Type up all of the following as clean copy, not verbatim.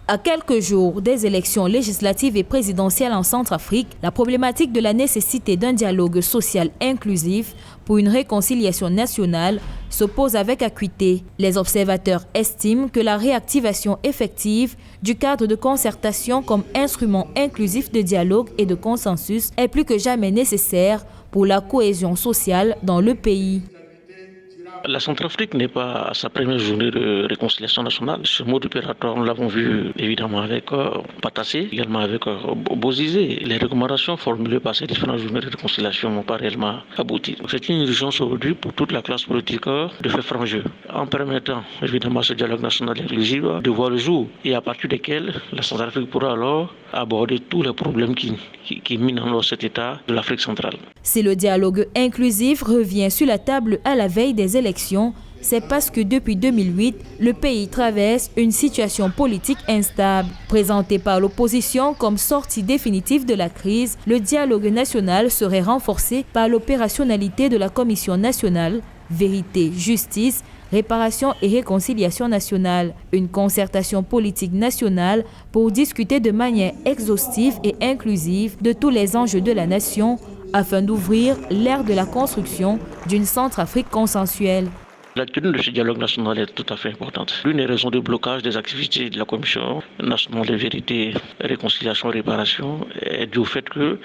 À quelques jours des élections législatives et présidentielles en Centrafrique, la problématique de la nécessité d'un dialogue social inclusif pour une réconciliation nationale se pose avec acuité. Les observateurs estiment que la réactivation effective du cadre de concertation comme instrument inclusif de dialogue et de consensus est plus que jamais nécessaire pour la cohésion sociale dans le pays. La Centrafrique n'est pas à sa première journée de réconciliation nationale. Ce mode opératoire, nous l'avons vu évidemment avec Patassé, également avec Bozizé. Les recommandations formulées par ces différentes journées de réconciliation n'ont pas réellement abouti. C'est une urgence aujourd'hui pour toute la classe politique de faire franc jeu, en permettant évidemment ce dialogue national inclusif de voir le jour et à partir desquels la Centrafrique pourra alors aborder tous les problèmes qui minent alors cet état de l'Afrique centrale. Si le dialogue inclusif revient sur la table à la veille des élections, c'est parce que depuis 2008, le pays traverse une situation politique instable. Présenté par l'opposition comme sortie définitive de la crise, le dialogue national serait renforcé par l'opérationnalité de la Commission nationale, Vérité, Justice, Réparation et Réconciliation nationale, une concertation politique nationale pour discuter de manière exhaustive et inclusive de tous les enjeux de la nation afin d'ouvrir l'ère de la construction d'une Centrafrique consensuelle. La tenue de ce dialogue national est tout à fait importante. L'une des raisons de blocage des activités de la Commission nationale de vérité, réconciliation et réparation est due au fait que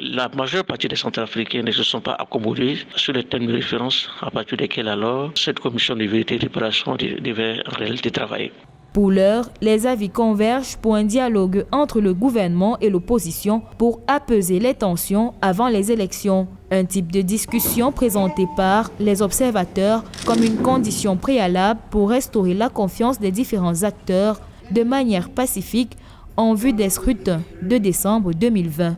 la majeure partie des Centrafricains ne se sont pas accommodés sur les thèmes de référence à partir desquels alors cette Commission de vérité et réparation devait en réalité travailler. Pour l'heure, les avis convergent pour un dialogue entre le gouvernement et l'opposition pour apaiser les tensions avant les élections. Un type de discussion présenté par les observateurs comme une condition préalable pour restaurer la confiance des différents acteurs de manière pacifique en vue des scrutins de décembre 2020.